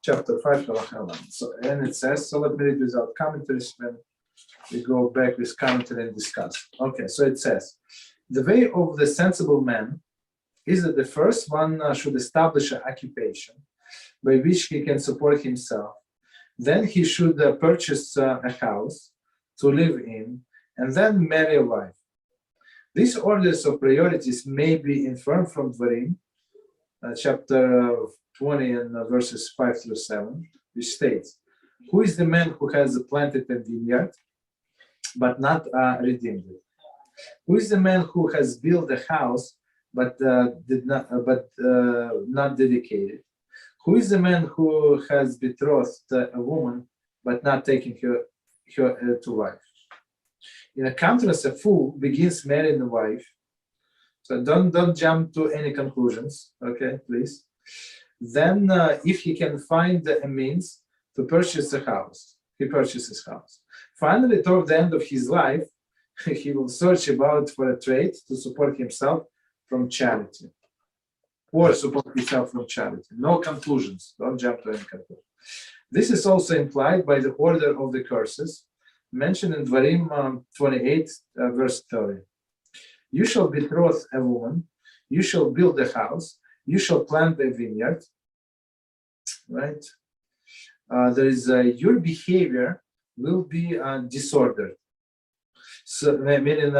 chapter 5, Halachah 11. So, and it says, so let me read without commentaries when we go back with commentary and discuss. Okay, so it says, the way of the sensible man is that the first one should establish an occupation by which he can support himself. Then he should purchase a house to live in, and then marry a wife. These orders of priorities may be inferred from Dvarim, chapter 20 and verses 5 through 7, which states, who is the man who has planted a vineyard, but not redeemed it? Who is the man who has built a house, but not dedicated? Who is the man who has betrothed a woman, but not taken her to wife? In a contrast, a fool begins marrying a wife. So don't jump to any conclusions, okay, please. Then, if he can find a means to purchase a house, he purchases house. Finally, toward the end of his life, he will search about for a trade to support himself from charity, or support himself from charity. No conclusions. Don't jump to any conclusion. This is also implied by the order of the curses mentioned in Dvarim 28, verse 30. You shall betroth a woman, you shall build a house, you shall plant a vineyard. Right? There is your behavior will be disordered. So meaning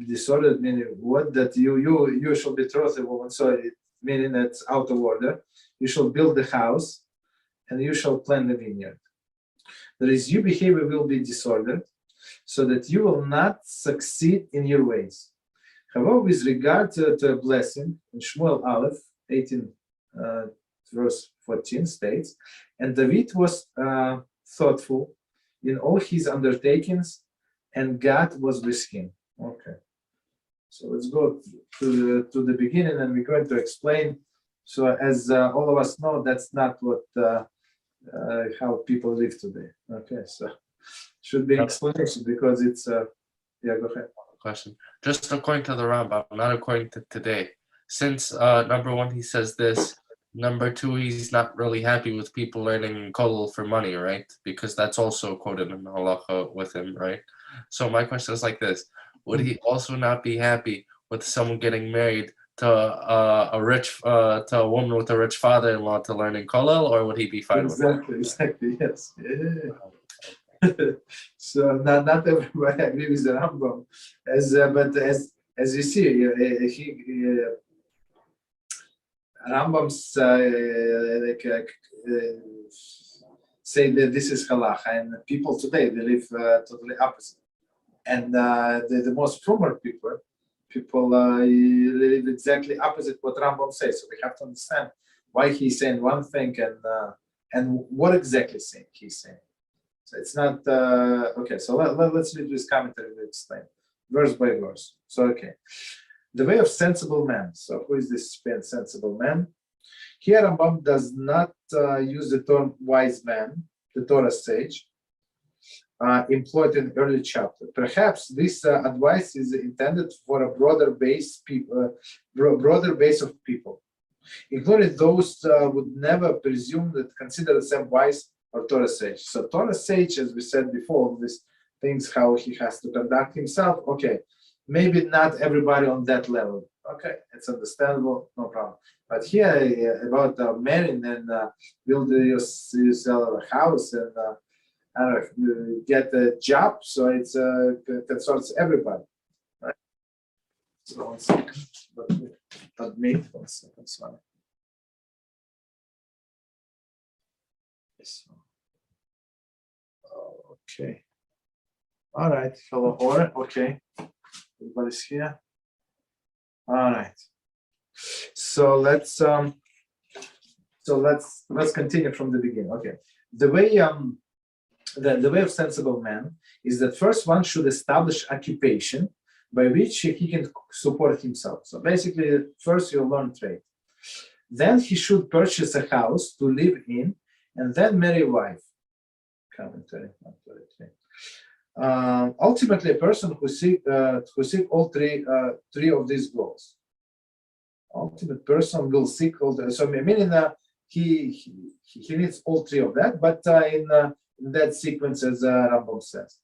disordered, meaning what? That you shall betroth a woman. So meaning that's out of order. You shall build a house, and you shall plant a vineyard. That is, your behavior will be disordered, so that you will not succeed in your ways. However, with regard to a blessing, in Shmuel Aleph 18, verse 14 states, and David was thoughtful in all his undertakings, and God was with him. Okay, so let's go to the beginning, and we're going to explain. So, as all of us know, that's not what how people live today. Okay, so should be explanation because it's yeah. Go ahead. Question. Just according to the Rambam, not according to today. Since number one, he says this. Number two, he's not really happy with people learning kollel for money, right? Because that's also quoted in the Halachah with him, right? So my question is like this: would he also not be happy with someone getting married to a woman with a rich father-in-law to learning kollel, or would he be fine with that? Exactly. Yes. Yeah. So not everybody agree with the Rambam, but as you see, Rambam's say that this is Halachah, and people today they live totally opposite. And the most forward people live exactly opposite what Rambam says. So we have to understand why he's saying one thing and what exactly he's saying. So it's not okay. So let's read this commentary to explain verse by verse. So okay, the way of sensible man. So who is this sensible man? Here Rambam does not use the term wise man, the Torah sage, employed in early chapter. Perhaps this advice is intended for a broader base of people, including those would never presume that consider themselves wise or Torah sage. So Torah sage, as we said before, these things how he has to conduct himself. Okay, maybe not everybody on that level. Okay, it's understandable, no problem. But here about marrying and build yourself a house and get a job, so it's concerns everybody, right? So 1 second, but me 1 second, sorry. So, okay, all right. Hello, Ora. Okay, everybody's here. All right. So let's continue from the beginning. Okay, the way the way of sensible man is that first one should establish occupation by which he can support himself. So basically, first you learn trade. Then he should purchase a house to live in, and then marry a wife. Commentary. Ultimately, a person who seek all three of these goals. Ultimate person will seek all the. So meaning he needs all three of that, but in that sequence, as Rambam says.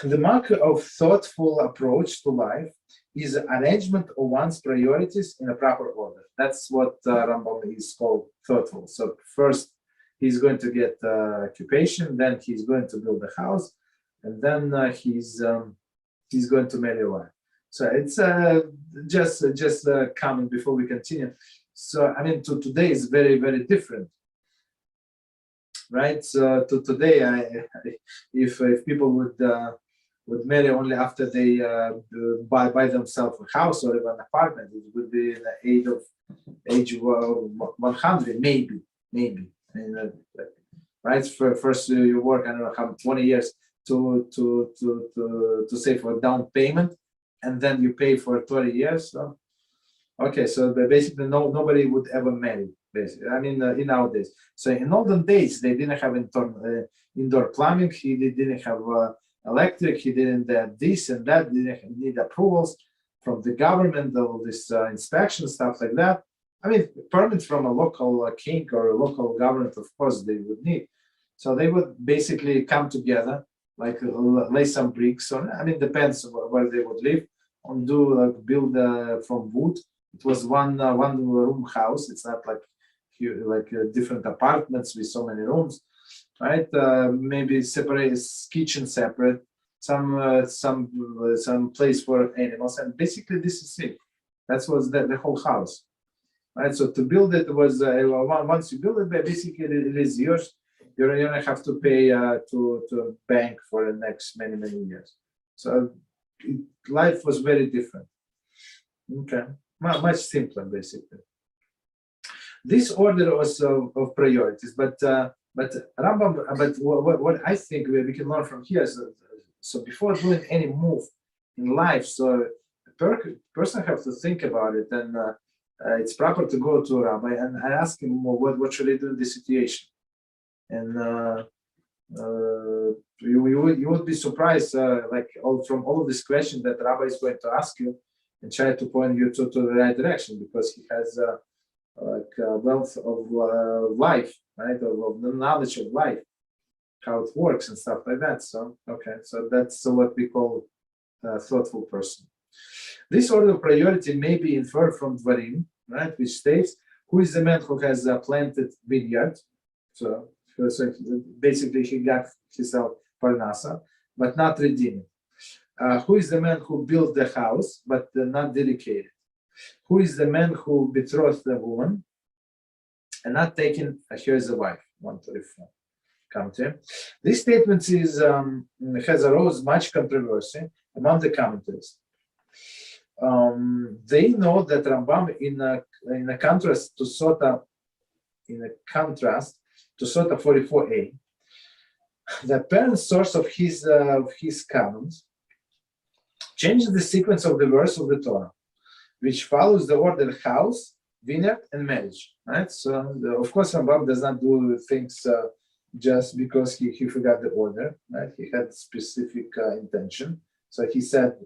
The mark of thoughtful approach to life is arrangement of one's priorities in a proper order. That's what Rambam is called thoughtful. So first, he's going to get occupation, then he's going to build a house, and then he's going to marry a wife. So it's just comment before we continue. So I mean, today is very, very different, right? So today, if people would marry only after they buy themselves a house or even an apartment, it would be in the age of 100, maybe. I mean, right? First you work, I don't know, how 20 years to save for a down payment, and then you pay for 30 years. So, okay, so basically nobody would ever marry. Basically, I mean, in nowadays. So in olden days, they didn't have indoor plumbing. He didn't have electric. He didn't have this and that. Didn't need approvals from the government. All this inspection stuff like that. I mean, permits from a local king or a local government, of course, they would need. So they would basically come together, like lay some bricks on. I mean, depends where they would live. On build from wood. It was one room house. It's not like different apartments with so many rooms, right? Maybe separate kitchen separate, some place for animals, and basically this is it. That was the whole house, right? So to build it was once you build it, basically it is yours. You don't have to pay to a bank for the next many years. So life was very different. Okay, much simpler basically. This order was of priorities, but Rambam. But what I think we can learn from here is so before doing any move in life, so a person has to think about it, and it's proper to go to a rabbi and ask him what should I do in this situation, and you would be surprised, from all of these questions that Rabbi is going to ask you, and try to point you to the right direction, because he has a wealth of life, right, of the knowledge of life, how it works and stuff like that. So okay, so that's what we call a thoughtful person. This order of priority may be inferred from Dvarim, right, which states, who is the man who has planted vineyard? So basically he got himself parnasa, but not redeemed. Who is the man who built the house, but not dedicated? Who is the man who betrothed the woman and not taken her as a wife? 134. Come to him. This statement has arose much controversy among the commentators. They know that Rambam, in a contrast to Sota 44a, the apparent source of his canons changes the sequence of the verse of the Torah, which follows the order house, vineyard, and marriage. Right. So of course Rambam does not do things just because he forgot the order. Right. He had specific intention. So he said,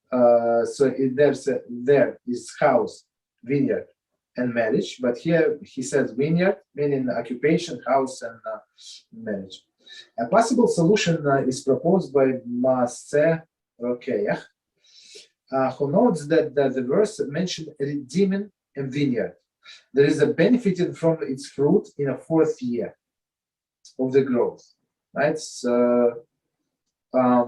there is house, vineyard, and marriage. But here he says vineyard, meaning occupation, house, and marriage. A possible solution is proposed by Maaseh Rokeach, who notes that the verse mentioned redeeming and vineyard. There is a benefited from its fruit in a fourth year of the growth, right? So so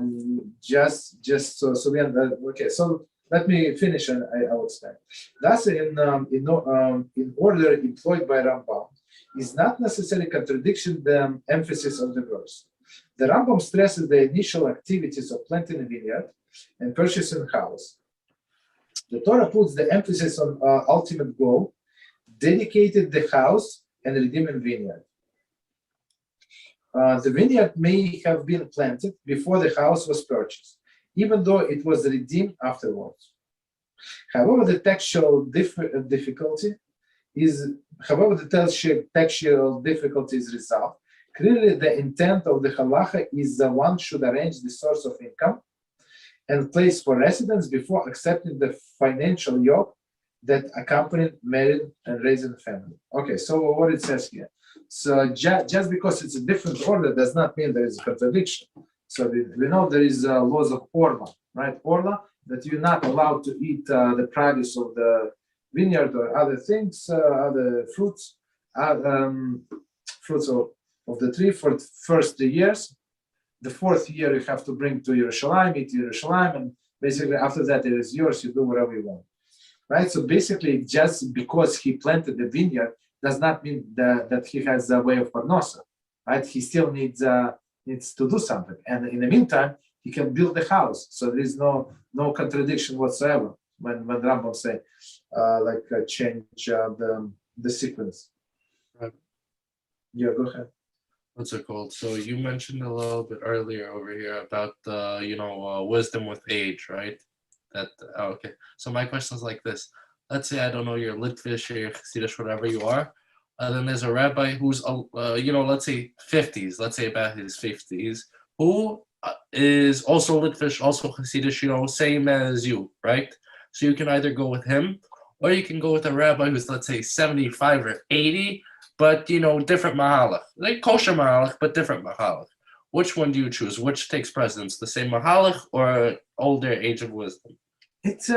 we okay. So let me finish, and I will explain. Thus, in order employed by Rambam is not necessarily contradiction the emphasis of the verse. The Rambam stresses the initial activities of planting a vineyard and purchasing a house. The Torah puts the emphasis on ultimate goal, dedicated the house and redeeming vineyard. The vineyard may have been planted before the house was purchased, even though it was redeemed afterwards. However, the textual difficulty is resolved. Clearly, the intent of the Halachah is that one should arrange the source of income and place for residence before accepting the financial yoke that accompanied married and raising a family. Okay, so what it says here. So just because it's a different order does not mean there is a contradiction. So we know there is laws of Orla, right? Orla, that you're not allowed to eat the produce of the vineyard or other things, other fruits, fruits of the tree for the first 3 years. The 4th year you have to bring to Yerushalayim, eat Yerushalayim, and basically after that it is yours, you do whatever you want. Right? So basically just because he planted the vineyard does not mean that he has a way of parnosa. Right? He still needs to do something. And in the meantime, he can build the house. So there is no contradiction whatsoever when Rambam say change the sequence. Right. Yeah, go ahead. What's it called? So you mentioned a little bit earlier over here about wisdom with age, right? Okay. So my question is like this. Let's say I don't know, you're Litvish or you're Chassidish, whatever you are. Then there's a rabbi who's let's say 50s, let's say about his 50s, who is also Litvish, also Chassidish, same as you, right? So you can either go with him, or you can go with a rabbi who's, let's say, 75 or 80, but different mahalach, like kosher mahalach, but different mahalach. Which one do you choose? Which takes precedence, the same mahalach or older age of wisdom? It's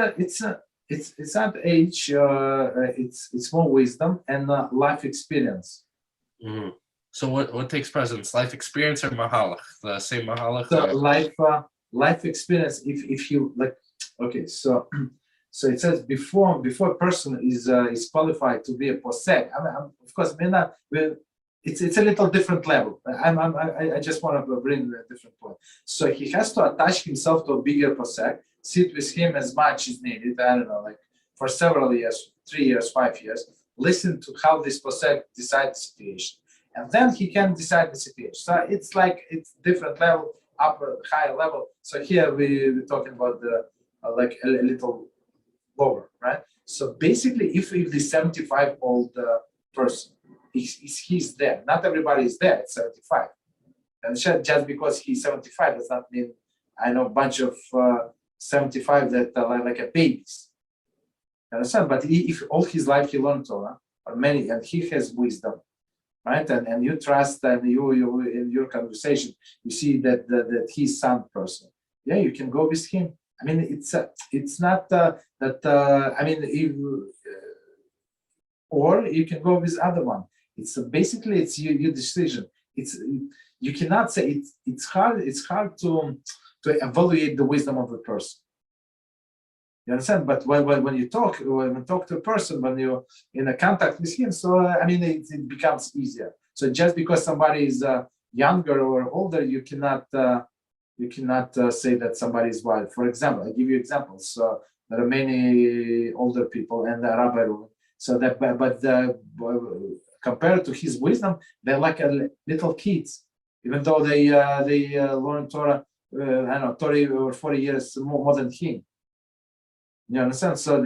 not age. It's more wisdom and life experience. Mm-hmm. So what takes precedence, life experience or mahalach? The same mahalach? So life experience. If you like, okay. So it says before a person is qualified to be a posek. Of course, it's a little different level. I just want to bring a different point. So he has to attach himself to a bigger posek, sit with him as much as needed. I don't know, like for several years, 3 years, 5 years. Listen to how this posek decides the situation, and then he can decide the situation. So it's different level, upper, higher level. So here we're talking about the like a little lower, right? So basically, if the 75-old person he's there, not everybody is there at 75, and just because he's 75 does not mean I know a bunch of 75 that are like a babies. You understand? But if all his life he learned Torah, or many, and he has wisdom, right? And you trust, and you in your conversation, you see that he's sound person. Yeah, you can go with him. I mean, it's not that. I mean, or you can go with other one. It's basically it's your decision. You cannot say it's hard. It's hard to evaluate the wisdom of a person. You understand? But when you talk to a person, when you're in a contact with him, so I mean it becomes easier. So just because somebody is younger or older, you cannot say that somebody is wild. For example, I give you examples. There are many older people and the Rabbi. So that, but compared to his wisdom, they're like little kids, even though they learn Torah. I don't know, 30 or 40 years more than him. You understand? So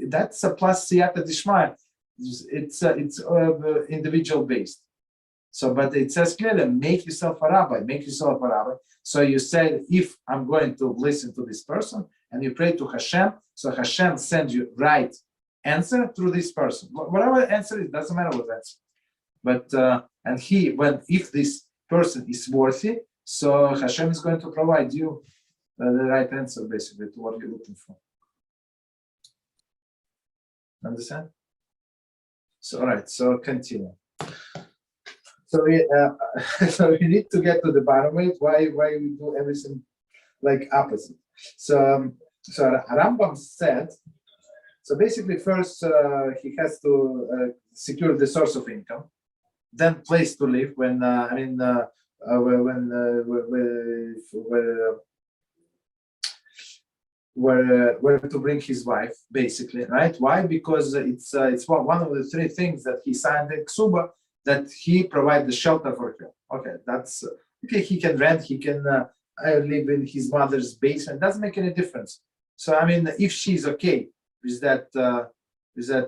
that's a plus siyata dishmaya. It's individual based. So, but it says clearly, make yourself a rabbi. Make yourself a rabbi. So you said, if I'm going to listen to this person, and you pray to Hashem, so Hashem sends you right answer through this person. Whatever answer it doesn't matter what answer. But if this person is worthy, so Hashem is going to provide you the right answer, basically, to what you're looking for. Understand? So, all right. So continue. So we need to get to the bottom of it. Why we do everything like opposite? So Rambam said. So basically, first he has to secure the source of income, then place to live. Where to bring his wife, basically, right? Why? Because it's one of the 3 things that he signed in Ksuba, that he provide the shelter for her. Okay, that's okay. He can rent. He can live in his mother's basement. Doesn't make any difference. So I mean, if she's okay with that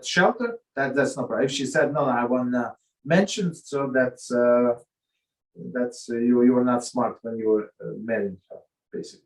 shelter, that's no problem. If she said no, I want mention, so that's you were not smart when you were marrying her, basically.